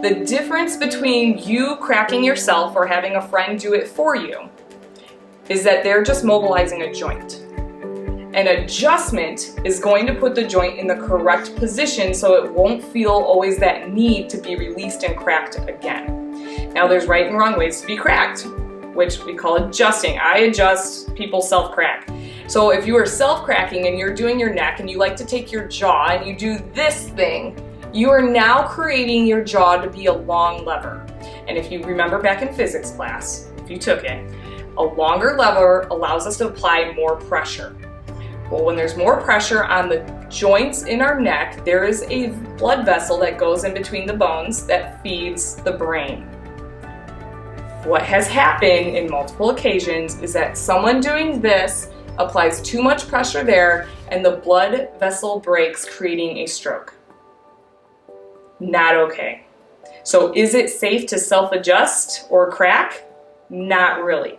The difference between you cracking yourself or having a friend do it for you is that they're just mobilizing a joint. An adjustment is going to put the joint in the correct position so it won't feel always that need to be released and cracked again. Now there's right and wrong ways to be cracked, which we call adjusting. I adjust, people self-crack. So if you are self-cracking and you're doing your neck and you like to take your jaw and you do this thing, you are now creating your jaw to be a long lever. And if you remember back in physics class, if you took it, a longer lever allows us to apply more pressure. Well, when there's more pressure on the joints in our neck, there is a blood vessel that goes in between the bones that feeds the brain. What has happened in multiple occasions is that someone doing this applies too much pressure there and the blood vessel breaks, creating a stroke. Not okay. So is it safe to self-adjust or crack? Not really.